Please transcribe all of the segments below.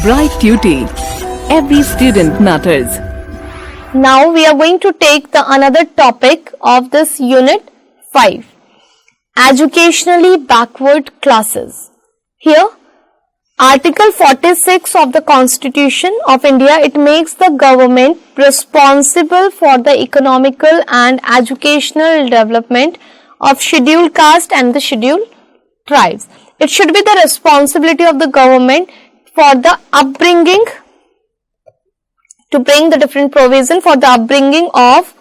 Bright Tuty. Every student matters. Now we are going to take the another topic of this unit 5. Educationally backward classes. Here, Article 46 of the Constitution of India, it makes the government responsible for the economical and educational development of scheduled caste and the scheduled tribes. It should be the responsibility of the government for the upbringing, to bring the different provision for the upbringing of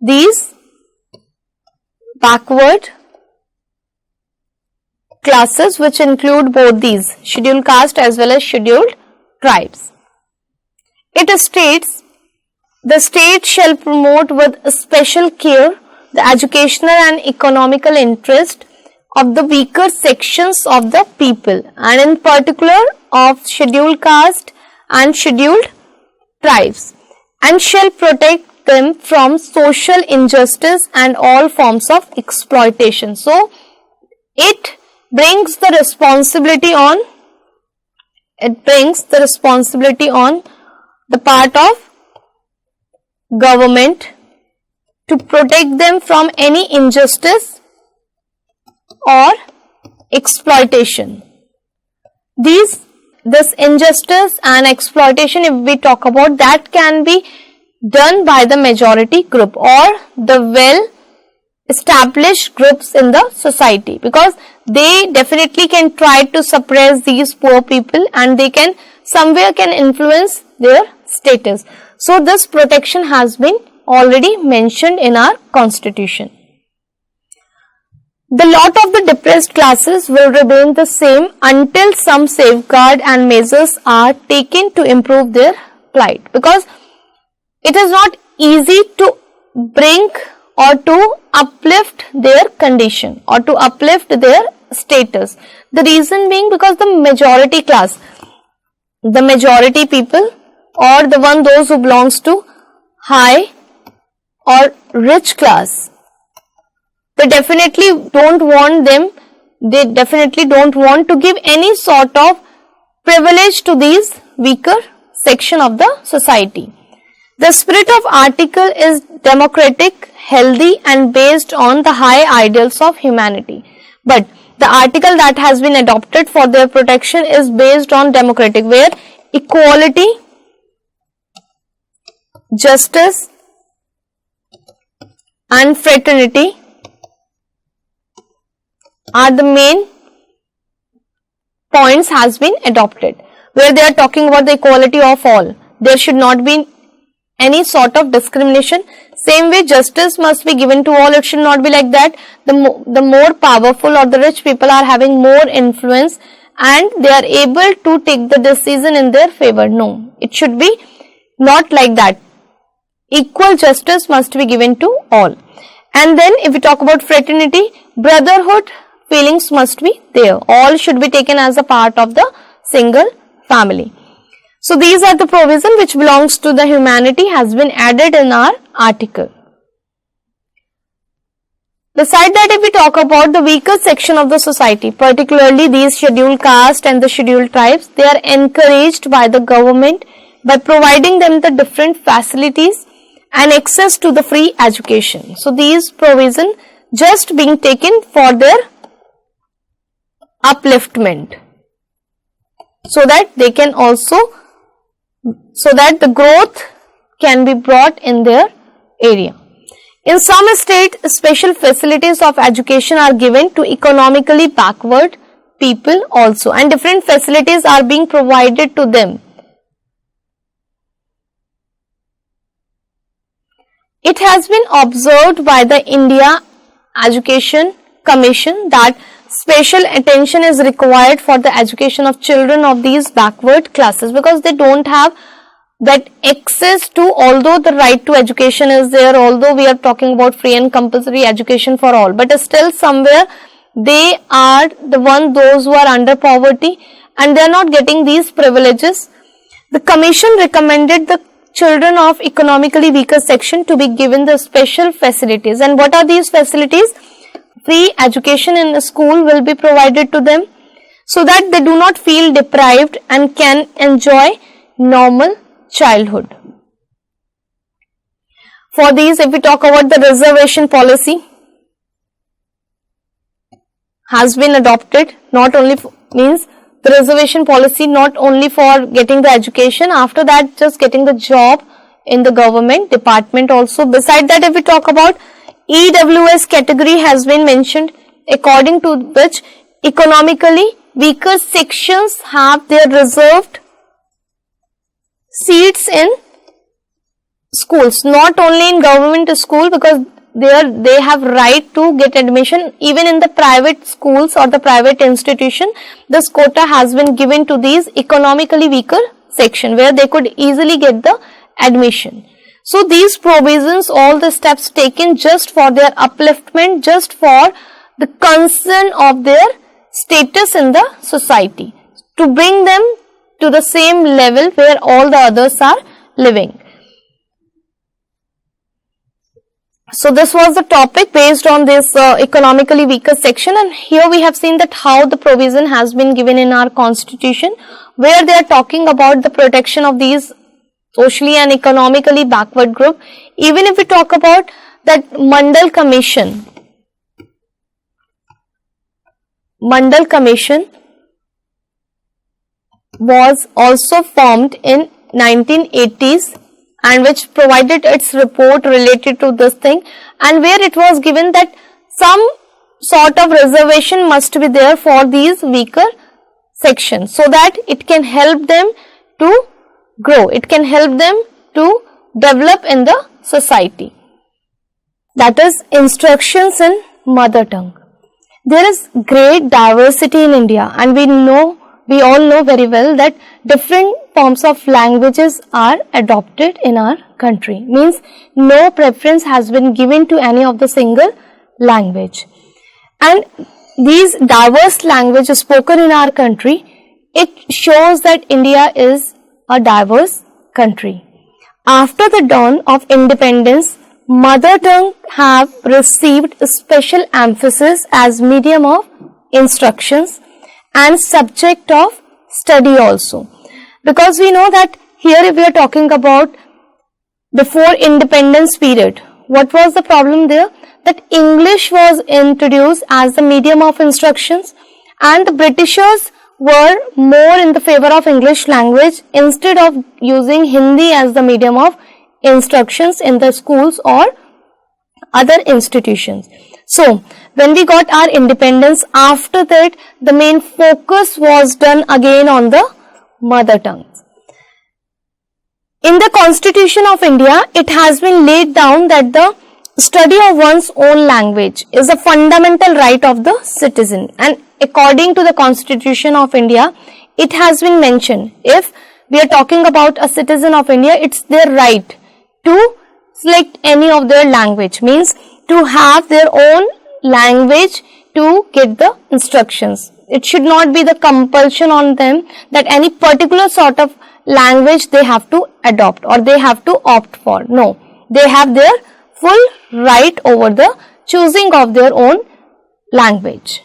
these backward classes, which include both these scheduled caste as well as scheduled tribes. It states, the state shall promote with special care the educational and economical interest of the weaker sections of the people, and in particular of scheduled caste and scheduled tribes, and shall protect them from social injustice and all forms of exploitation. So, it brings the responsibility on the part of government to protect them from any injustice or exploitation. This injustice and exploitation, if we talk about, that can be done by the majority group or the well established groups in the society, because they definitely can try to suppress these poor people and they can somewhere can influence their status. So this protection has been already mentioned in our constitution. The lot of the depressed classes will remain the same until some safeguard and measures are taken to improve their plight, because it is not easy to bring or to uplift their condition or to uplift their status. The reason being because the majority class, the majority people or those who belongs to high or rich class, they definitely don't want to give any sort of privilege to these weaker section of the society. The spirit of article is democratic, healthy and based on the high ideals of humanity. But the article that has been adopted for their protection is based on democratic, where equality, justice and fraternity are the main points has been adopted, where they are talking about the equality of all. There should not be any sort of discrimination. Same way, justice must be given to all. It should not be like that the more powerful or the rich people are having more influence and they are able to take the decision in their favor. No, it should be not like that. Equal justice must be given to all. And then if we talk about fraternity, brotherhood feelings must be there. All should be taken as a part of the single family. So these are the provision which belongs to the humanity has been added in our article. Besides that, if we talk about the weaker section of the society, particularly these scheduled caste and the scheduled tribes, they are encouraged by the government by providing them the different facilities and access to the free education. So these provision just being taken for their upliftment, so that they can also, so that the growth can be brought in their area. In some states, special facilities of education are given to economically backward people also, and different facilities are being provided to them. It has been observed by the India Education Commission that special attention is required for the education of children of these backward classes, because they don't have that access to, although the right to education is there, although we are talking about free and compulsory education for all, but still somewhere they are those who are under poverty and they are not getting these privileges. The commission recommended the children of economically weaker section to be given the special facilities. And what are these facilities? Free education in the school will be provided to them. so that they do not feel deprived and can enjoy normal childhood. For these, if we talk about the reservation policy, has been adopted, not only means the reservation policy not only for getting the education, after that just getting the job in the government department also. Beside that, if we talk about EWS category has been mentioned, according to which economically weaker sections have their reserved seats in schools, not only in government school, because there they have right to get admission even in the private schools or the private institution. This quota has been given to these economically weaker section where they could easily get the admission. So these provisions, all the steps taken just for their upliftment, just for the concern of their status in the society, to bring them to the same level where all the others are living. So this was the topic based on this economically weaker section, and here we have seen that how the provision has been given in our constitution, where they are talking about the protection of these socially and economically backward group. Even if we talk about that Mandal Commission was also formed in 1980s, and which provided its report related to this thing, and where it was given that some sort of reservation must be there for these weaker sections, so that it can help them to grow, it can help them to develop in the society. That is instructions in mother tongue. There is great diversity in India, and we all know very well that different forms of languages are adopted in our country. Means no preference has been given to any of the single language. And these diverse languages spoken in our country, it shows that India is a diverse country. After the dawn of independence, mother tongue have received special emphasis as medium of instructions and subject of study also. Because we know that here if we are talking about before independence period, what was the problem there? That English was introduced as the medium of instructions, and the Britishers were more in the favor of English language instead of using Hindi as the medium of instructions in the schools or other institutions. So when we got our independence, after that the main focus was done again on the mother tongue. In the Constitution of India, it has been laid down that the study of one's own language is a fundamental right of the citizen, and according to the Constitution of India, it has been mentioned, if we are talking about a citizen of India, it's their right to select any of their language, means to have their own language to get the instructions. It should not be the compulsion on them that any particular sort of language they have to adopt or they have to opt for. No, they have their full right over the choosing of their own language.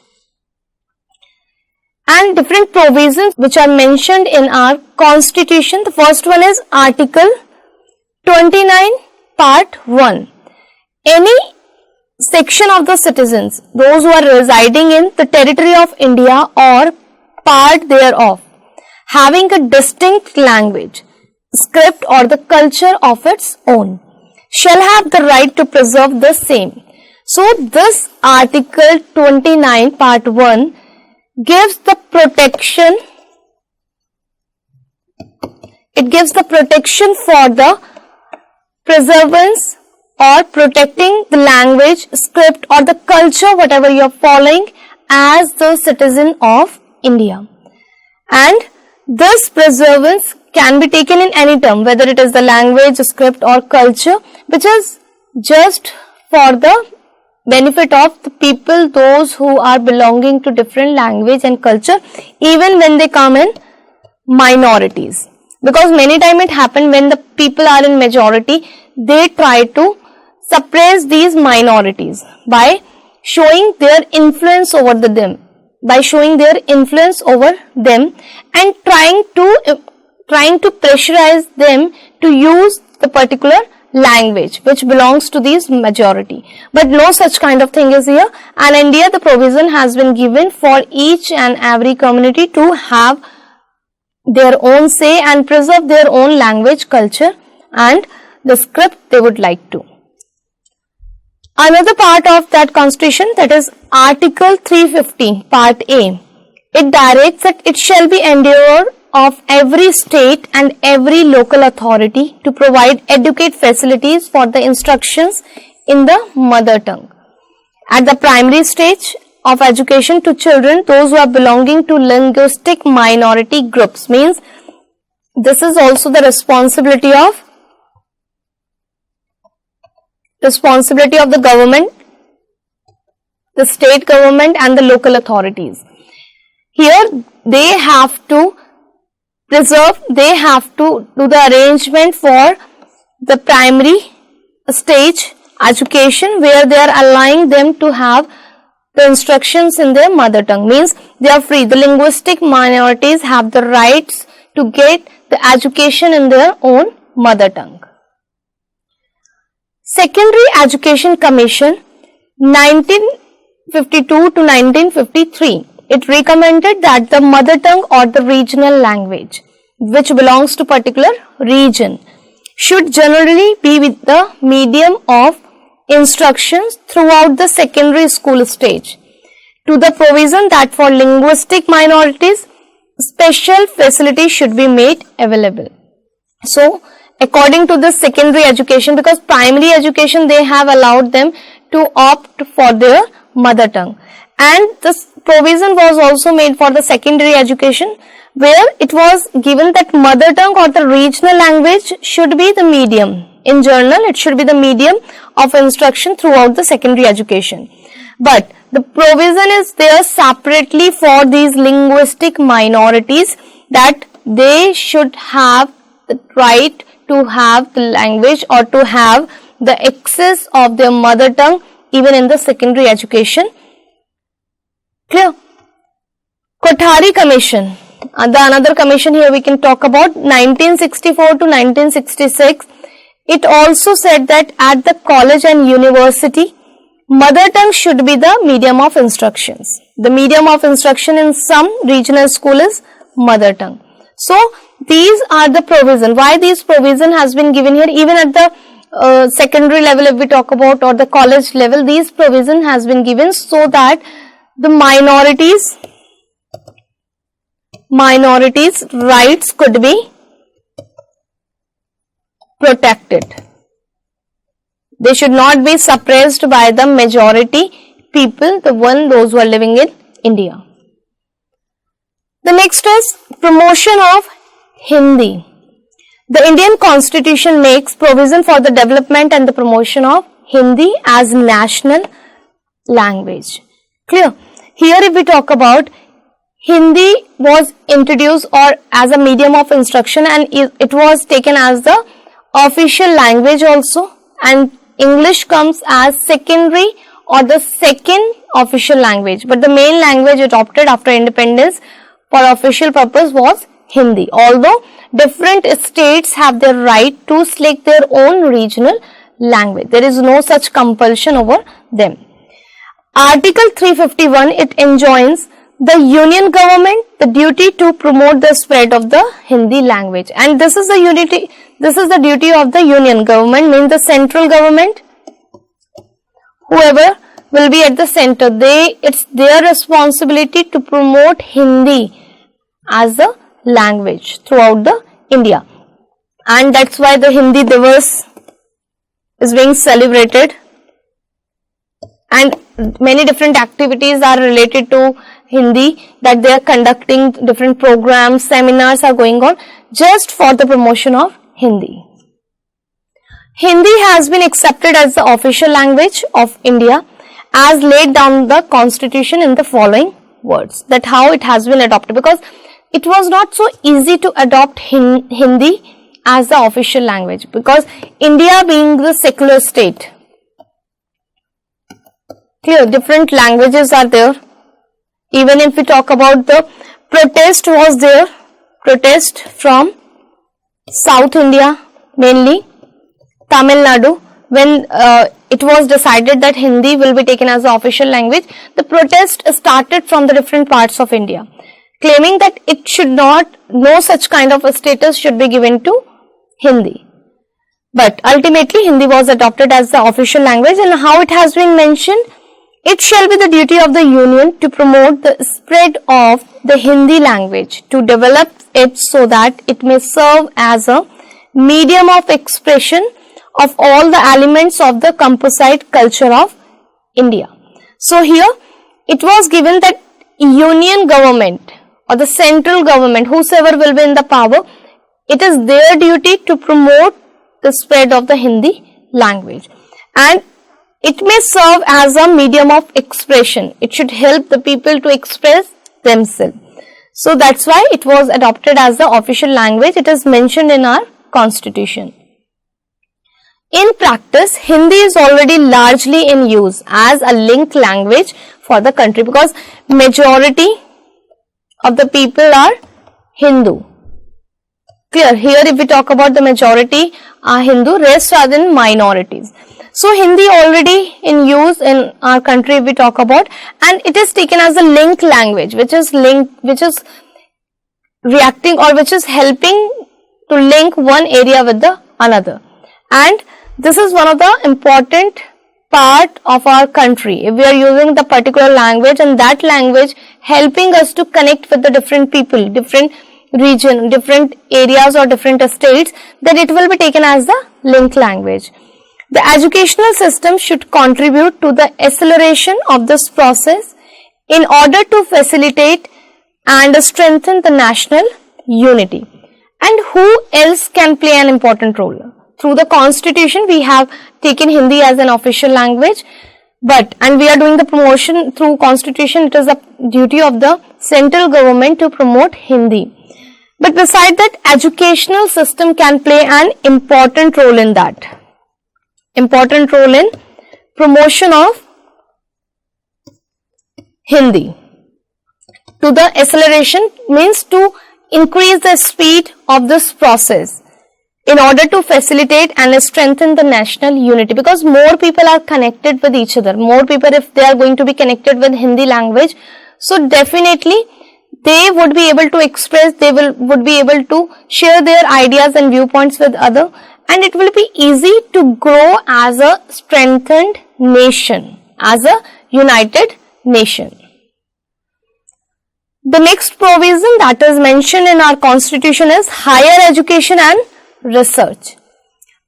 And different provisions which are mentioned in our constitution. The first one is Article 29 Part 1. Any section of the citizens, those who are residing in the territory of India or part thereof, having a distinct language, script or the culture of its own, shall have the right to preserve the same. So this Article 29 Part 1 gives the protection, it gives the protection for the preservance or protecting the language, script or the culture, whatever you are following as the citizen of India. And this preservance can be taken in any term, whether it is the language, script or culture, which is just for the benefit of the people, those who are belonging to different language and culture, even when they come in minorities. Because many times it happens when the people are in majority, they try to suppress these minorities by showing their influence over them. by showing their influence over them and trying to pressurize them to use the particular language which belongs to this majority. But no such kind of thing is here, and in India the provision has been given for each and every community to have their own say and preserve their own language, culture and the script they would like to. Another part of that constitution, that is Article 350 Part A, it directs that it shall be endeavour of every state and every local authority to provide adequate facilities for the instructions in the mother tongue. At the primary stage of education to children, those who are belonging to linguistic minority groups, means this is also the responsibility of the government, the state government and the local authorities. Here they have to preserve, they have to do the arrangement for the primary stage education where they are allowing them to have the instructions in their mother tongue, means they are free. The linguistic minorities have the rights to get the education in their own mother tongue. Secondary Education Commission 1952 to 1953, it recommended that the mother tongue or the regional language which belongs to particular region should generally be with the medium of instructions throughout the secondary school stage, to the provision that for linguistic minorities special facilities should be made available. So according to the secondary education, because primary education they have allowed them to opt for their mother tongue, and this provision was also made for the secondary education where it was given that mother tongue or the regional language should be the medium. In general, it should be the medium of instruction throughout the secondary education. But the provision is there separately for these linguistic minorities that they should have the right to have the language or to have the access of their mother tongue even in the secondary education. Clear? Kothari Commission, the another commission here we can talk about, 1964 to 1966. It also said that at the college and university, mother tongue should be the medium of instructions. The medium of instruction in some regional school is mother tongue. So these are the provision. Why these provision has been given here? Even at the secondary level, if we talk about, or the college level, these provision has been given so that the minorities rights could be protected. They should not be suppressed by the majority people, those who are living in India. The next is promotion of Hindi. The Indian Constitution makes provision for the development and the promotion of Hindi as national language. Clear? Here if we talk about, Hindi was introduced or as a medium of instruction, and it was taken as the official language also, and English comes as secondary or the second official language, but the main language adopted after independence for official purpose was Hindi, although different states have their right to select their own regional language. There is no such compulsion over them. Article 351, it enjoins the union government the duty to promote the spread of the Hindi language, and this is the duty of the union government, means the central government, whoever will be at the center, it's their responsibility to promote Hindi as a language throughout the India, and that's why the Hindi Divas is being celebrated, and many different activities are related to Hindi, that they are conducting different programs, seminars are going on just for the promotion of Hindi. Hindi has been accepted as the official language of India as laid down the constitution in the following words, that how it has been adopted, because it was not so easy to adopt Hindi as the official language, because India being the secular state, clear, different languages are there, Even if we talk about the protest was there, protest from South India, mainly Tamil Nadu, when it was decided that Hindi will be taken as the official language, the protest started from the different parts of India, claiming that it should not, no such kind of a status should be given to Hindi. But ultimately Hindi was adopted as the official language, and how it has been mentioned, it shall be the duty of the Union to promote the spread of the Hindi language, to develop it so that it may serve as a medium of expression of all the elements of the composite culture of India. So here it was given that union government or the central government, whosoever will be in the power, it is their duty to promote the spread of the Hindi language, and it may serve as a medium of expression. It should help the people to express themselves. So that's why it was adopted as the official language. It is mentioned in our constitution. In practice, Hindi is already largely in use as a link language for the country, because majority of the people are Hindu. Clear? Here if we talk about the majority are Hindu, rest are in minorities. So Hindi already in use in our country if we talk about, and it is taken as a link language, which is reacting or which is helping to link one area with the another. And this is one of the important part of our country. If we are using the particular language, and that language helping us to connect with the different people, different region, different areas or different states, then it will be taken as the link language. The educational system should contribute to the acceleration of this process in order to facilitate and strengthen the national unity. And who else can play an important role? Through the constitution, we have taken Hindi as an official language, and we are doing the promotion through constitution. It is the duty of the central government to promote Hindi. But beside that, educational system can play an important role in that. Important role in promotion of Hindi. To the acceleration means to increase the speed of this process in order to facilitate and strengthen the national unity, because more people are connected with each other. More people, if they are going to be connected with Hindi language, so definitely they would be able to express, they would be able to share their ideas and viewpoints with other, and it will be easy to grow as a strengthened nation, as a united nation. The next provision that is mentioned in our constitution is higher education and research.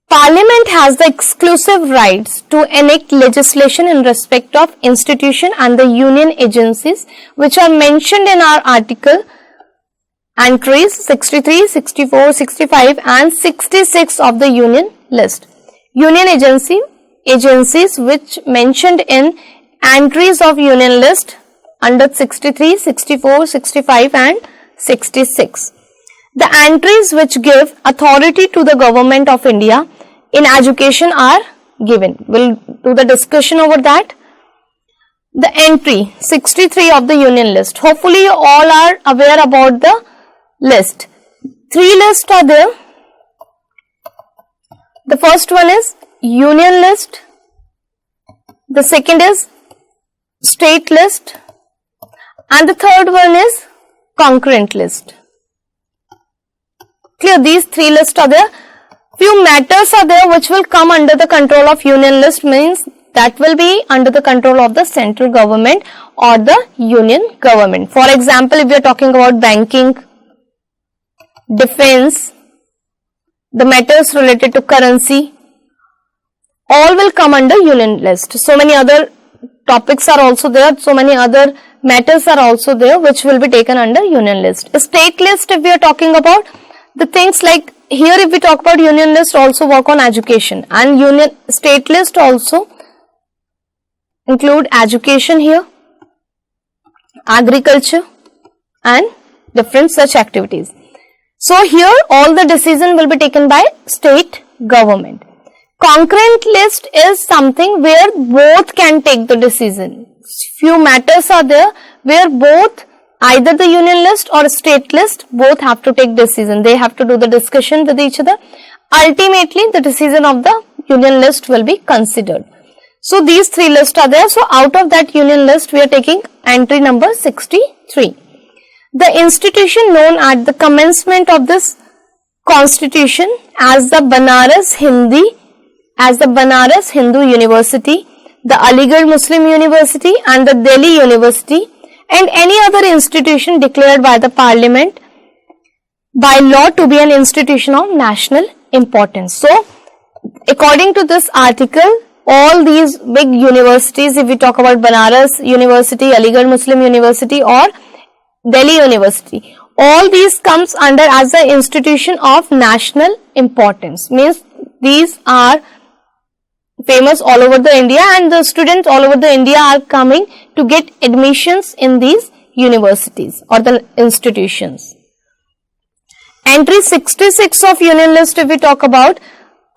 Parliament has the exclusive rights to enact legislation in respect of institution and the union agencies which are mentioned in our article entries 63, 64, 65 and 66 of the union list. Union agencies which mentioned in entries of union list under 63, 64, 65 and 66. The entries which give authority to the government of India in education are given. We'll do the discussion over that. The entry 63 of the union list. Hopefully you all are aware about the list. 3 lists are there. The first one is union list. The second is state list. And the third one is concurrent list. Clear? These 3 lists are there. Few matters are there which will come under the control of union list, means that will be under the control of the central government or the union government. For example, if we are talking about banking, defense, the matters related to currency, all will come under union list. So many other topics are also there, so many other matters are also there which will be taken under union list. The state list, if we are talking about the things like, here if we talk about union list, also work on education, and union state list also include education here, agriculture and different such activities. So here all the decision will be taken by state government. Concurrent list is something where both can take the decision. Few matters are there where both either the union list or state list both have to take decision. They have to do the discussion with each other. Ultimately, the decision of the union list will be considered. So these three lists are there. So out of that union list, we are taking entry number 63. The institution known at the commencement of this constitution as the Banaras Hindu University, the Aligarh Muslim University and the Delhi University, and any other institution declared by the Parliament by law to be an institution of national importance. So, according to this article, all these big universities, if we talk about Banaras University, Aligarh Muslim University or Delhi University, all these comes under as the institution of national importance. Means these are famous all over the India, and the students all over the India are coming to get admissions in these universities or the institutions. Entry 66 of union list, if we talk about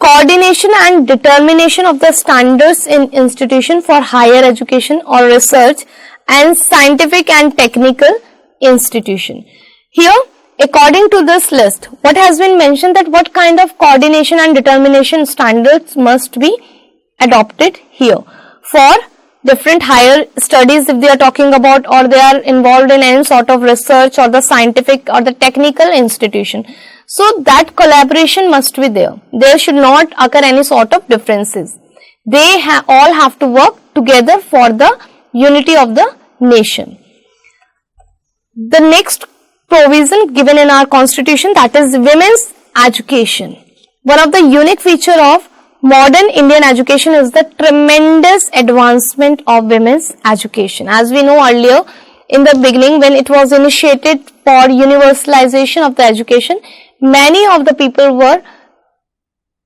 coordination and determination of the standards in institution for higher education or research and scientific and technical institution. Here, according to this list, what has been mentioned that what kind of coordination and determination standards must be adopted here for different higher studies, if they are talking about or they are involved in any sort of research or the scientific or the technical institution. So that collaboration must be there. There should not occur any sort of differences. They all have to work together for the unity of the nation. The next provision given in our constitution, that is women's education. One of the unique feature of modern Indian education is the tremendous advancement of women's education. As we know earlier, in the beginning when it was initiated for universalization of the education, many of the people were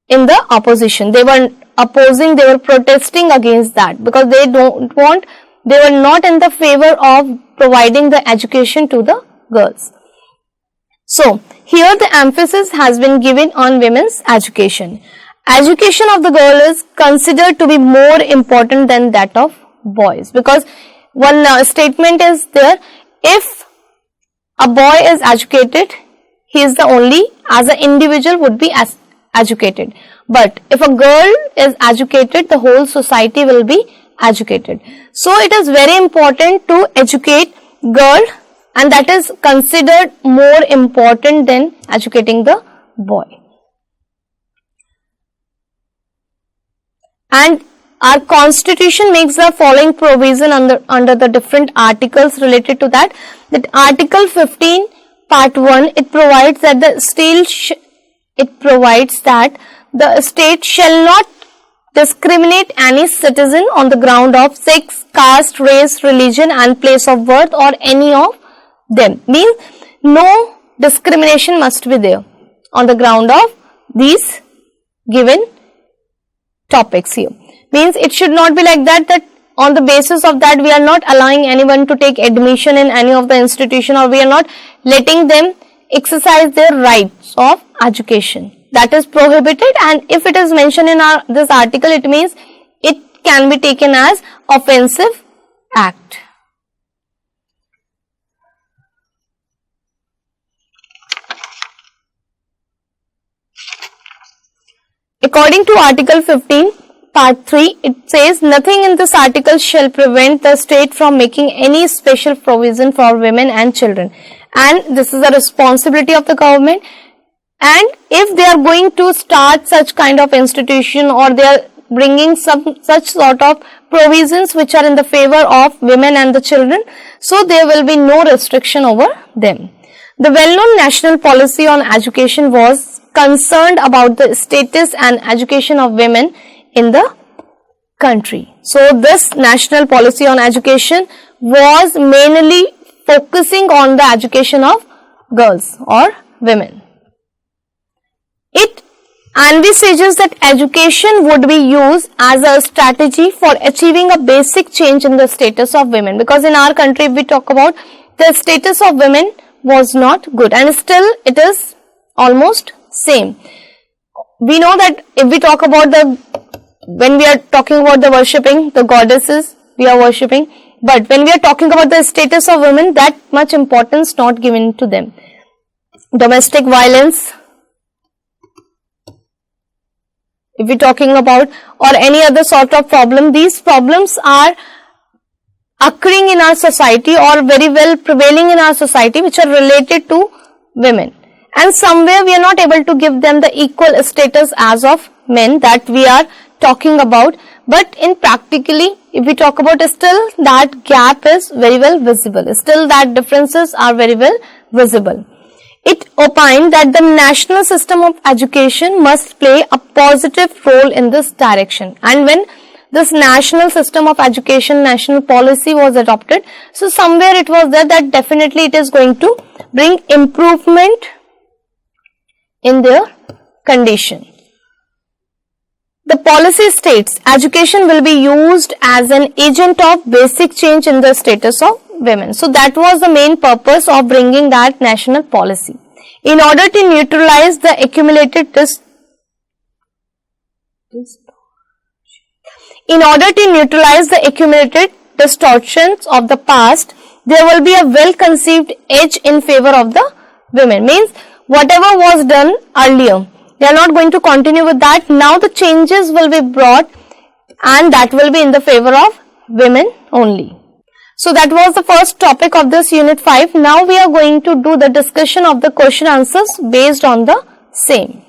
in the opposition. They were opposing, they were protesting against that because they were not in the favor of providing the education to the girls. So, here the emphasis has been given on women's education. Education of the girl is considered to be more important than that of boys, because one statement is there, if a boy is educated, he is the only, as an individual would be as educated. But if a girl is educated, the whole society will be educated. So it is very important to educate girl, and that is considered more important than educating the boy. And our constitution makes the following provision under the different articles related to that. That article 15 part 1, it provides that the state shall not discriminate any citizen on the ground of sex, caste, race, religion and place of birth or any of them. Means no discrimination must be there on the ground of these given topics here. Means it should not be like that on the basis of that we are not allowing anyone to take admission in any of the institution, or we are not letting them exercise their rights of education. That is prohibited, and if it is mentioned in this article, it means it can be taken as offensive act. According to Article 15, Part 3, it says, nothing in this article shall prevent the state from making any special provision for women and children. And this is a responsibility of the government. And if they are going to start such kind of institution, or they are bringing some such sort of provisions which are in the favor of women and the children, so there will be no restriction over them. The well-known national policy on education was concerned about the status and education of women in the country. So this national policy on education was mainly focusing on the education of girls or women. It envisages that education would be used as a strategy for achieving a basic change in the status of women, because in our country, if we talk about, the status of women was not good, and still it is almost same. We know that if we talk about when we are talking about the worshipping the goddesses, we are worshipping. But when we are talking about the status of women, that much importance not given to them. Domestic violence, if we're talking about, or any other sort of problem, these problems are occurring in our society or very well prevailing in our society, which are related to women, and somewhere we are not able to give them the equal status as of men that we are talking about. But in practically, if we talk about, still that gap is very well visible, still that differences are very well visible. It opined that the national system of education must play a positive role in this direction, and when this national system of education, national policy was adopted, so somewhere it was there that definitely it is going to bring improvement in their condition. The policy states education will be used as an agent of basic change in the status of women. So that was the main purpose of bringing that national policy. In order to neutralize the accumulated distortions of the past, there will be a well-conceived edge in favor of the women. Means whatever was done earlier, they are not going to continue with that. Now the changes will be brought, and that will be in the favor of women only. So that was the first topic of this unit 5. Now we are going to do the discussion of the question answers based on the same.